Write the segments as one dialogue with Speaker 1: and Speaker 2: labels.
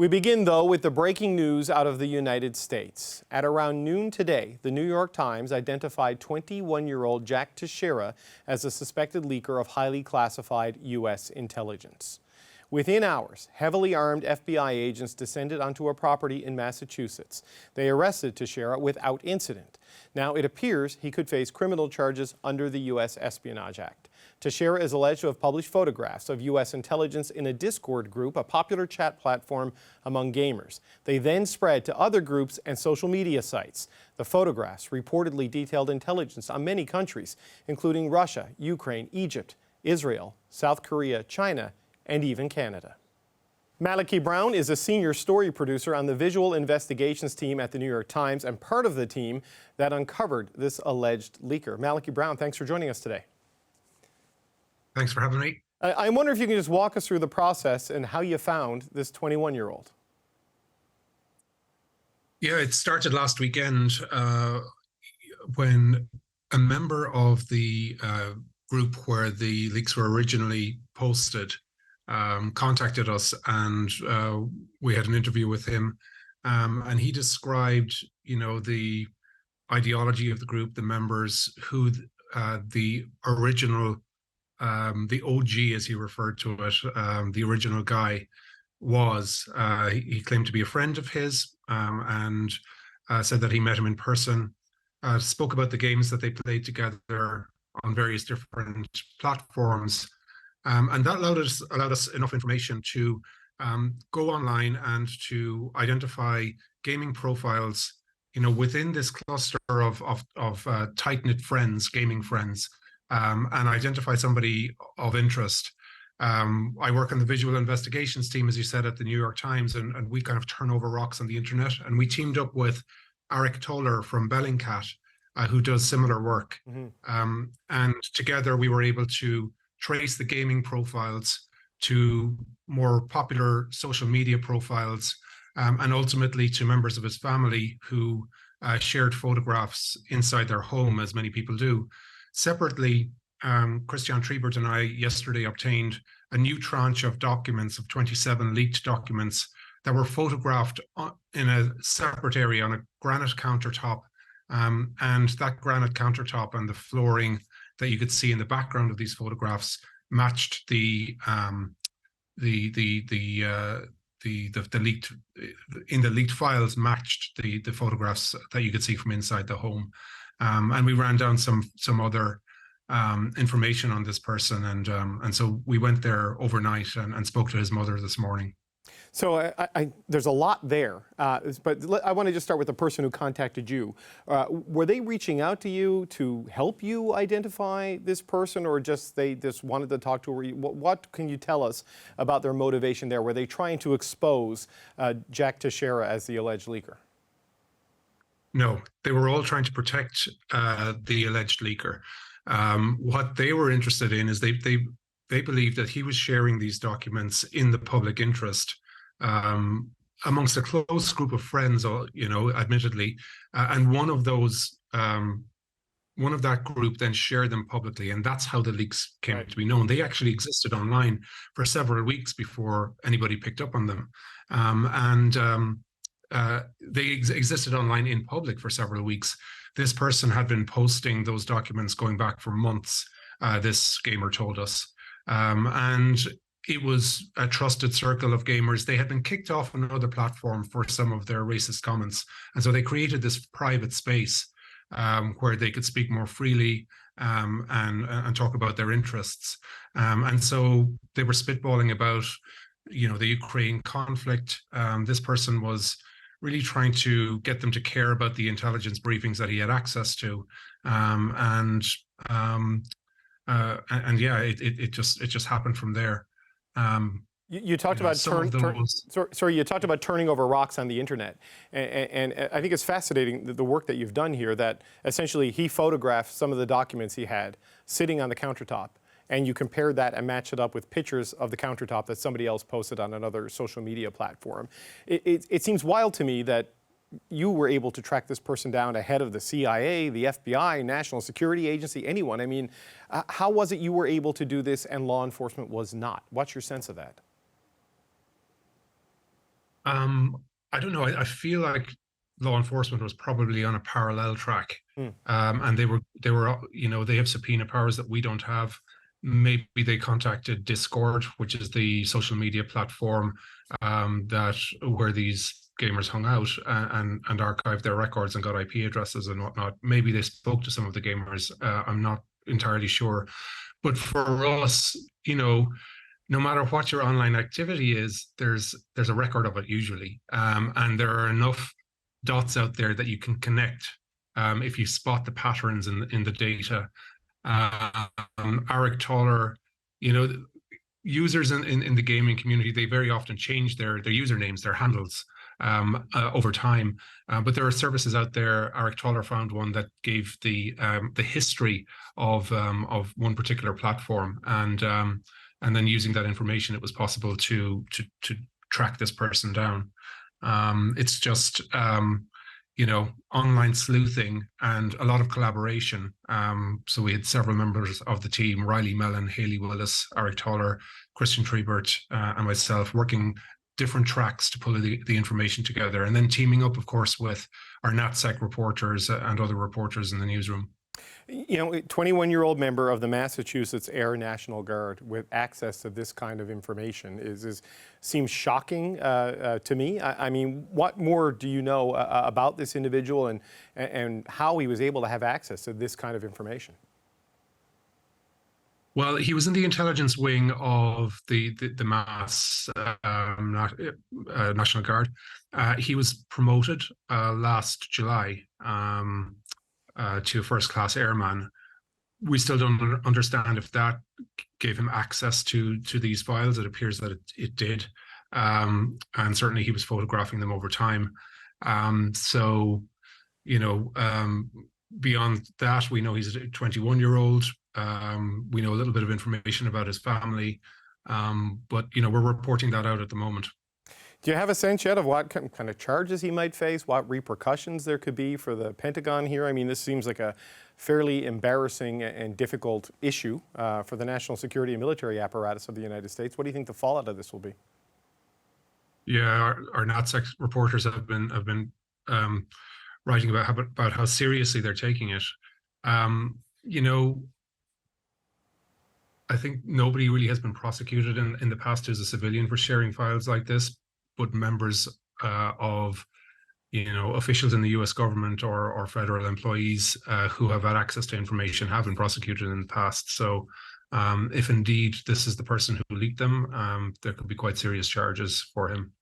Speaker 1: We begin, though, with the breaking news out of the United States. At around noon today, the New York Times identified 21-year-old Jack Teixeira as a suspected leaker of highly classified U.S. intelligence. Within hours, heavily armed FBI agents descended onto a property in Massachusetts. They arrested Teixeira without incident. Now it appears he could face criminal charges under the U.S. Espionage Act. Teixeira is alleged to have published photographs of U.S. intelligence in a Discord group, a popular chat platform among gamers. They then spread to other groups and social media sites. The photographs reportedly detailed intelligence on many countries, including Russia, Ukraine, Egypt, Israel, South Korea, China, and even Canada. Malachy Browne is a senior story producer on the visual investigations team at the New York Times and part of the team that uncovered this alleged leaker. Malachy Browne, thanks for joining us today.
Speaker 2: Thanks for having me.
Speaker 1: I wonder if you can just walk us through the process and how you found this 21-year-old.
Speaker 2: Yeah, it started last weekend when a member of the group where the leaks were originally posted contacted us, and we had an interview with him, and he described, the ideology of the group, the members, who the original, the OG, as he referred to it, the original guy was. He claimed to be a friend of his, and said that he met him in person, spoke about the games that they played together on various different platforms. And that allowed us enough information to go online and to identify gaming profiles, within this cluster of tight-knit friends, gaming friends, and identify somebody of interest. I work on the visual investigations team, as you said, at the New York Times, and we kind of turn over rocks on the internet. And we teamed up with Artur Toller from Bellingcat, who does similar work. Mm-hmm. And together we were able to trace the gaming profiles to more popular social media profiles, and ultimately to members of his family who shared photographs inside their home, as many people do. Separately, Christian Triebert and I yesterday obtained a new tranche of documents, of 27 leaked documents that were photographed in a separate area on a granite countertop. And that granite countertop and the flooring that you could see in the background of these photographs matched the leaked files matched the photographs that you could see from inside the home. And we ran down some other information on this person, and so we went there overnight and spoke to his mother this morning.
Speaker 1: So there's a lot there, but I want to just start with the person who contacted you. Were they reaching out to you to help you identify this person, or they just wanted to talk to her? What can you tell us about their motivation there? Were they trying to expose Jack Teixeira as the alleged leaker?
Speaker 2: No, they were all trying to protect the alleged leaker. What they were interested in is they believed that he was sharing these documents in the public interest, amongst a close group of friends, admittedly, and one of that group then shared them publicly, and that's how the leaks came to be known. They actually existed online for several weeks before anybody picked up on them, they existed online in public for several weeks. This person had been posting those documents going back for months, this gamer told us. And it was a trusted circle of gamers. They had been kicked off another platform for some of their racist comments. And so they created this private space where they could speak more freely and talk about their interests. And so they were spitballing about, the Ukraine conflict. This person was really trying to get them to care about the intelligence briefings that he had access to. And yeah, it just happened from there.
Speaker 1: You talked about you talked about turning over rocks on the internet, and I think it's fascinating the work that you've done here. That essentially he photographed some of the documents he had sitting on the countertop, and you compared that and matched it up with pictures of the countertop that somebody else posted on another social media platform. It seems wild to me that you were able to track this person down ahead of the CIA, the FBI, National Security Agency, anyone. I mean, how was it you were able to do this and law enforcement was not? What's your sense of that?
Speaker 2: I don't know. I feel like law enforcement was probably on a parallel track, and they were, they have subpoena powers that we don't have. Maybe they contacted Discord, which is the social media platform that where these gamers hung out, and archived their records and got IP addresses and whatnot. Maybe they spoke to some of the gamers. I'm not entirely sure, but for us, no matter what your online activity is, there's a record of it usually, and there are enough dots out there that you can connect if you spot the patterns in the data. Eric Toller, users in the gaming community, they very often change their usernames, their handles over time. But there are services out there. Eric Toller found one that gave the history of one particular platform, and then using that information, it was possible to track this person down. It's just online sleuthing and a lot of collaboration. So we had several members of the team: Riley Mellon, Haley Willis, Eric Toller, Christian Trebert, and myself, working different tracks to pull the information together, and then teaming up, of course, with our NatSec reporters and other reporters in the newsroom.
Speaker 1: 21-year-old member of the Massachusetts Air National Guard with access to this kind of information seems shocking to me. I mean, what more do you know about this individual and how he was able to have access to this kind of information?
Speaker 2: Well, he was in the intelligence wing of the Mass National Guard. He was promoted last July to a first-class airman. We still don't understand if that gave him access to these files. It appears that it did, and certainly he was photographing them over time. Beyond that, we know he's a 21-year-old. We know a little bit of information about his family, but we're reporting that out at the moment.
Speaker 1: Do you have a sense yet of what kind of charges he might face, what repercussions there could be for the Pentagon here? I mean, this seems like a fairly embarrassing and difficult issue for the national security and military apparatus of the United States. What do you think the fallout of this will be?
Speaker 2: Yeah, our NatSec reporters have been writing about how seriously they're taking it. I think nobody really has been prosecuted in the past as a civilian for sharing files like this, but members of officials in the US government or federal employees who have had access to information have been prosecuted in the past. So if indeed this is the person who leaked them, there could be quite serious charges for him.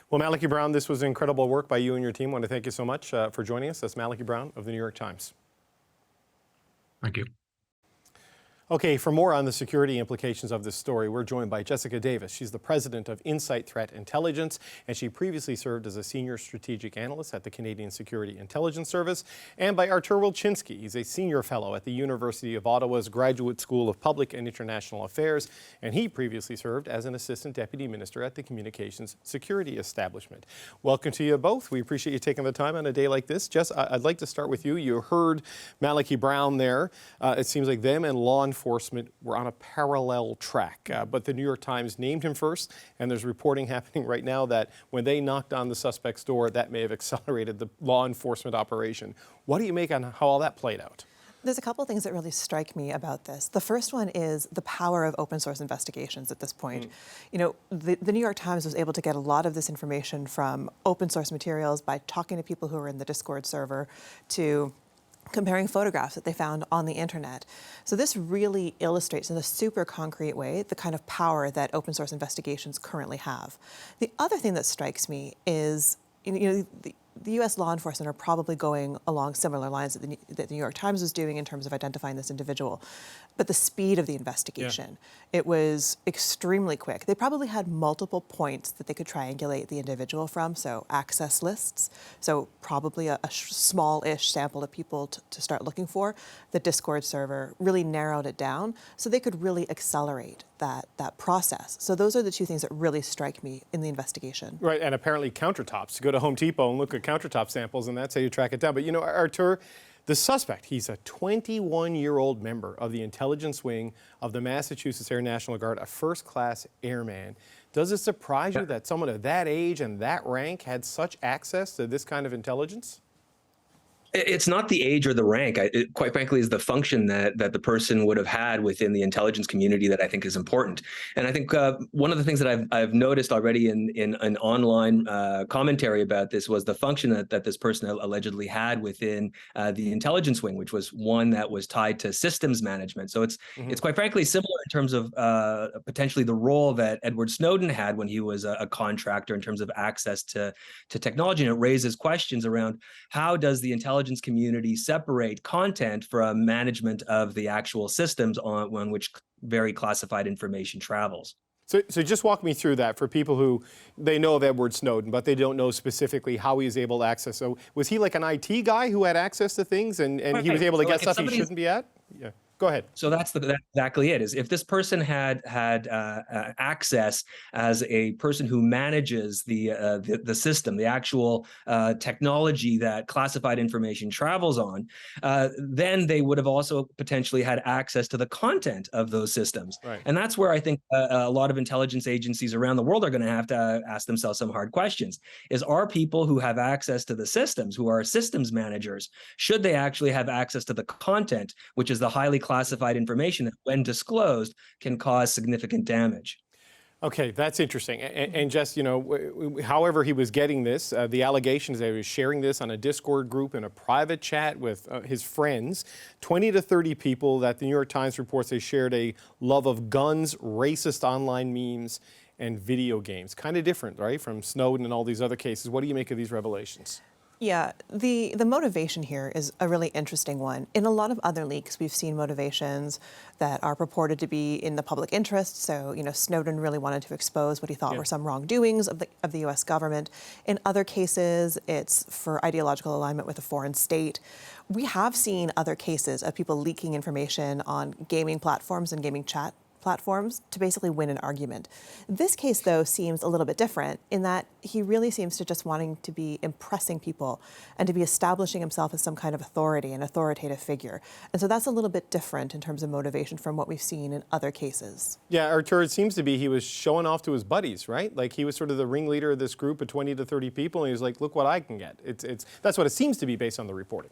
Speaker 1: Well, Malachy Browne, this was incredible work by you and your team. I want to thank you so much for joining us. That's Malachy Browne of the New York Times.
Speaker 2: Thank you.
Speaker 1: Okay, for more on the security implications of this story, we're joined by Jessica Davis. She's the president of Insight Threat Intelligence, and she previously served as a senior strategic analyst at the Canadian Security Intelligence Service, and by Artur Wilczynski. He's a senior fellow at the University of Ottawa's Graduate School of Public and International Affairs, and he previously served as an assistant deputy minister at the Communications Security Establishment. Welcome to you both. We appreciate you taking the time on a day like this. Jess, I'd like to start with you. You heard Malachy Browne there. It seems like them and law enforcement were on a parallel track, but the New York Times named him first, and there's reporting happening right now that when they knocked on the suspect's door, that may have accelerated the law enforcement operation. What do you make on how all that played out?
Speaker 3: There's a couple of things that really strike me about this. The first one is the power of open source investigations at this point. The New York Times was able to get a lot of this information from open source materials by talking to people who were in the Discord server, to comparing photographs that they found on the internet. So this really illustrates in a super concrete way the kind of power that open source investigations currently have. The other thing that strikes me is, the U.S. law enforcement are probably going along similar lines that the New York Times was doing in terms of identifying this individual. But the speed of the investigation, it was extremely quick. They probably had multiple points that they could triangulate the individual from, so access lists, so probably a small-ish sample of people to start looking for. The Discord server really narrowed it down, so they could really accelerate that process. So those are the two things that really strike me in the investigation.
Speaker 1: Right, and apparently countertops. You go to Home Depot and look at countertop samples, and that's how you track it down. But Artur, the suspect, he's a 21-year-old member of the intelligence wing of the Massachusetts Air National Guard, a first-class airman. Does it surprise you that someone of that age and that rank had such access to this kind of intelligence?
Speaker 4: It's not the age or the rank. It, quite frankly, is the function that the person would have had within the intelligence community that I think is important. And I think one of the things that I've noticed already in an online commentary about this was the function that this person allegedly had within the intelligence wing, which was one that was tied to systems management. So it's quite frankly similar in terms of potentially the role that Edward Snowden had when he was a contractor in terms of access to technology. And it raises questions around how does the intelligence community separate content from management of the actual systems on which very classified information travels.
Speaker 1: So just walk me through that for people who they know of Edward Snowden, but they don't know specifically how he was able to access. So was he like an IT guy who had access to things and he was able to get stuff he shouldn't be at? Yeah. Go ahead. So
Speaker 4: that's exactly it. Is if this person had access as a person who manages the system, the actual technology that classified information travels on, then they would have also potentially had access to the content of those systems.
Speaker 1: Right.
Speaker 4: And that's where I think a lot of intelligence agencies around the world are going to have to ask themselves some hard questions. Are people who have access to the systems, who are systems managers, should they actually have access to the content, which is the highly classified information that, when disclosed, can cause significant damage?
Speaker 1: Okay, that's interesting. And just, however he was getting this, the allegations that he was sharing this on a Discord group in a private chat with his friends, 20 to 30 people that the New York Times reports they shared a love of guns, racist online memes, and video games. Kind of different, right, from Snowden and all these other cases. What do you make of these revelations?
Speaker 3: Yeah, the motivation here is a really interesting one. In a lot of other leaks, we've seen motivations that are purported to be in the public interest. So, Snowden really wanted to expose what he thought were some wrongdoings of the U.S. government. In other cases, it's for ideological alignment with a foreign state. We have seen other cases of people leaking information on gaming platforms and gaming chat platforms to basically win an argument. This case, though, seems a little bit different in that he really seems to just wanting to be impressing people and to be establishing himself as some kind of authority, an authoritative figure. And so that's a little bit different in terms of motivation from what we've seen in other cases. Yeah,
Speaker 1: Artur, it seems to be he was showing off to his buddies, right? Like he was sort of the ringleader of this group of 20 to 30 people, and he was like, look what I can get. That's what it seems to be based on the reporting.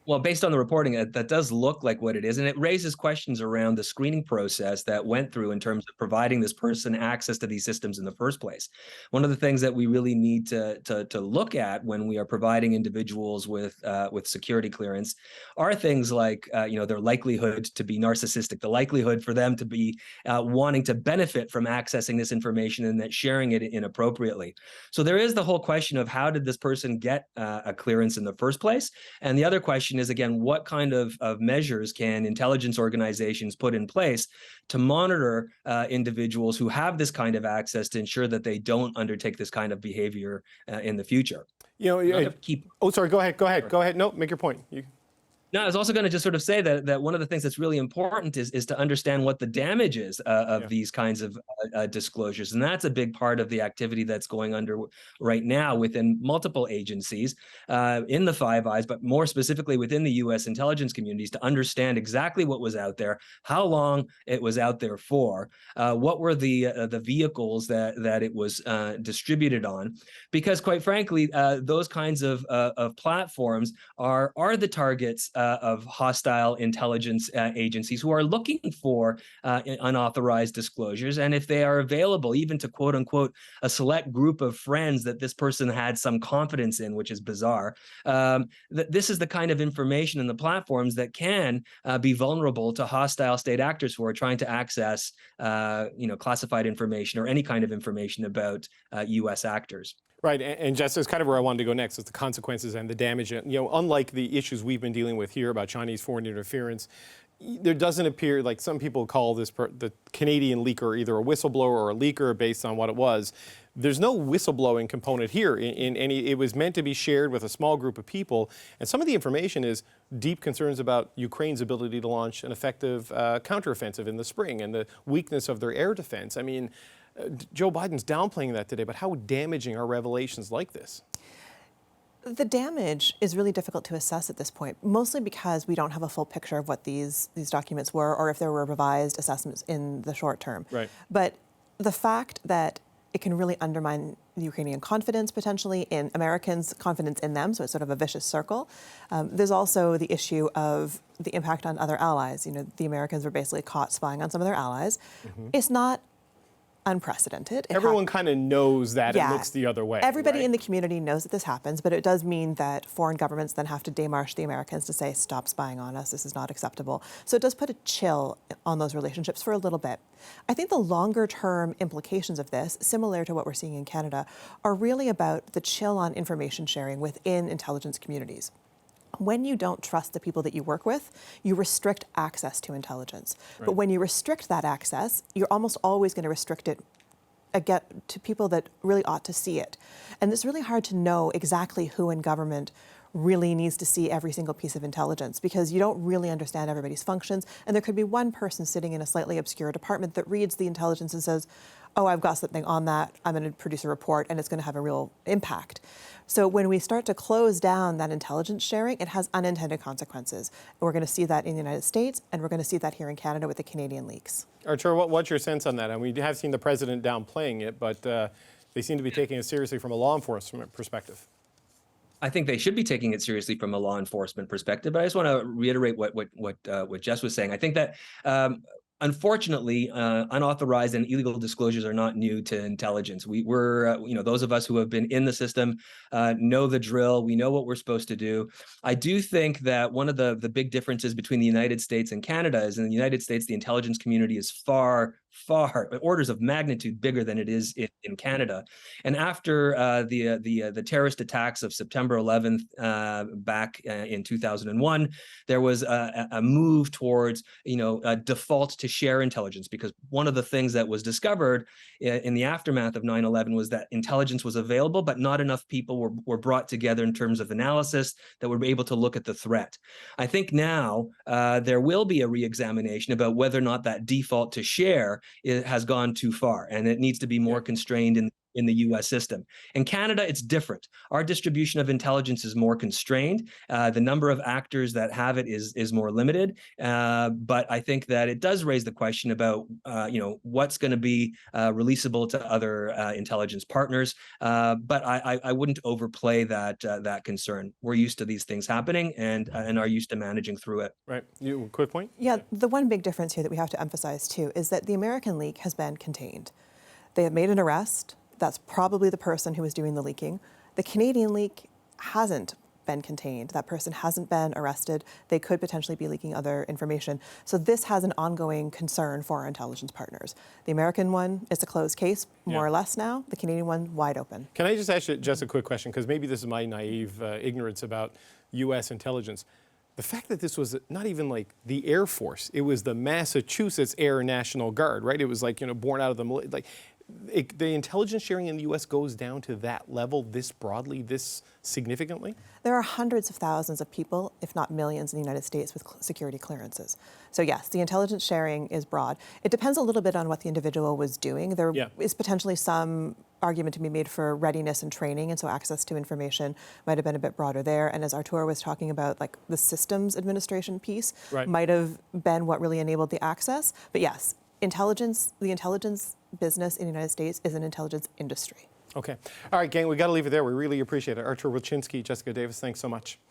Speaker 4: Well, based on the reporting, that does look like what it is. And it raises questions around the screening process that went through in terms of providing this person access to these systems in the first place. One of the things that we really need to look at when we are providing individuals with security clearance are things like, their likelihood to be narcissistic, the likelihood for them to be wanting to benefit from accessing this information and that sharing it inappropriately. So there is the whole question of how did this person get a clearance in the first place? And the other question is, again, what kind of measures can intelligence organizations put in place to monitor individuals who have this kind of access to ensure that they don't undertake this kind of behavior in the future?
Speaker 1: Sorry, go ahead. No, make your point.
Speaker 4: No, I was also going to just sort of say that one of the things that's really important is to understand what the damage is of these kinds of disclosures. And that's a big part of the activity that's going under right now within multiple agencies in the Five Eyes, but more specifically within the U.S. intelligence communities, to understand exactly what was out there, how long it was out there for, what were the vehicles that it was distributed on. Because quite frankly, those kinds of platforms are the targets of hostile intelligence agencies who are looking for unauthorized disclosures. And if they are available, even to quote unquote, a select group of friends that this person had some confidence in, which is bizarre, this is the kind of information in the platforms that can be vulnerable to hostile state actors who are trying to access classified information or any kind of information about U.S. actors.
Speaker 1: Right, and Jess, that's kind of where I wanted to go next, is the consequences and the damage. Unlike the issues we've been dealing with here about Chinese foreign interference, there doesn't appear, like some people call this the Canadian leaker either a whistleblower or a leaker based on what it was. There's no whistleblowing component here in any. It was meant to be shared with a small group of people, and some of the information is deep concerns about Ukraine's ability to launch an effective counteroffensive in the spring and the weakness of their air defense. I mean, Joe Biden's downplaying that today, but how damaging are revelations like this?
Speaker 3: The damage is really difficult to assess at this point, mostly because we don't have a full picture of what these documents were or if there were revised assessments in the short term.
Speaker 1: Right.
Speaker 3: But the fact that it can really undermine Ukrainian confidence, potentially, in Americans' confidence in them, so it's sort of a vicious circle. There's also the issue of the impact on other allies. You know, the Americans were basically caught spying on some of their allies. It's not unprecedented.
Speaker 1: Everyone kind of knows that it looks the other way.
Speaker 3: Everybody
Speaker 1: right?
Speaker 3: in the community knows that this happens, but it does mean that foreign governments then have to démarche the Americans to say, stop spying on us, this is not acceptable. So it does put a chill on those relationships for a little bit. I think the longer term implications of this, similar to what we're seeing in Canada, are really about the chill on information sharing within intelligence communities. When you don't trust the people that you work with, you restrict access to intelligence. Right. But when you restrict that access, you're almost always going to restrict it again to people that really ought to see it. And it's really hard to know exactly who in government really needs to see every single piece of intelligence, because you don't really understand everybody's functions. And there could be one person sitting in a slightly obscure department that reads the intelligence and says, oh, I've got something on that, I'm going to produce a report, and it's going to have a real impact. So when we start to close down that intelligence sharing, it has unintended consequences. And we're going to see that in the United States, and we're going to see that here in Canada with the Canadian leaks.
Speaker 1: Artur, what's your sense on that? And we have seen the president downplaying it, but they seem to be taking it seriously from a law enforcement perspective.
Speaker 4: I think they should be taking it seriously from a law enforcement perspective. But I just want to reiterate what Jess was saying. I think that unfortunately, unauthorized and illegal disclosures are not new to intelligence. We're those of us who have been in the system know the drill. We know what we're supposed to do. I do think that one of the big differences between the United States and Canada is in the United States, the intelligence community is far orders of magnitude bigger than it is in Canada. And after the terrorist attacks of September 11th back in 2001, there was a move towards a default to share intelligence, because one of the things that was discovered in the aftermath of 9/11 was that intelligence was available, but not enough people were brought together in terms of analysis that were able to look at the threat. I think now there will be a re-examination about whether or not that default to share has gone too far, and it needs to be more constrained in the U.S. system. In Canada, it's different. Our distribution of intelligence is more constrained. The number of actors that have it is more limited. But I think that it does raise the question about what's going to be releasable to other intelligence partners. But I wouldn't overplay that concern. We're used to these things happening and are used to managing through it.
Speaker 1: Right. You quick point?
Speaker 3: Yeah. The one big difference here that we have to emphasize too is that the American leak has been contained. They have made an arrest. That's probably the person who was doing the leaking. The Canadian leak hasn't been contained. That person hasn't been arrested. They could potentially be leaking other information. So this has an ongoing concern for our intelligence partners. The American one is a closed case, more or less now. The Canadian one, wide open.
Speaker 1: Can I just ask you just a quick question, because maybe this is my naive ignorance about U.S. intelligence. The fact that this was not even like the Air Force, it was the Massachusetts Air National Guard, right? It was like, born out of the, the intelligence sharing in the U.S. goes down to that level this broadly, this significantly?
Speaker 3: There are hundreds of thousands of people, if not millions, in the United States with security clearances. So yes, the intelligence sharing is broad. It depends a little bit on what the individual was doing. There is potentially some argument to be made for readiness and training, and so access to information might have been a bit broader there. And as Artur was talking about, like the systems administration piece might have been what really enabled the access. But yes, the intelligence business in the United States is an intelligence industry.
Speaker 1: Okay. All right, gang, we got to leave it there. We really appreciate it. Artur Wilczynski, Jessica Davis, thanks so much.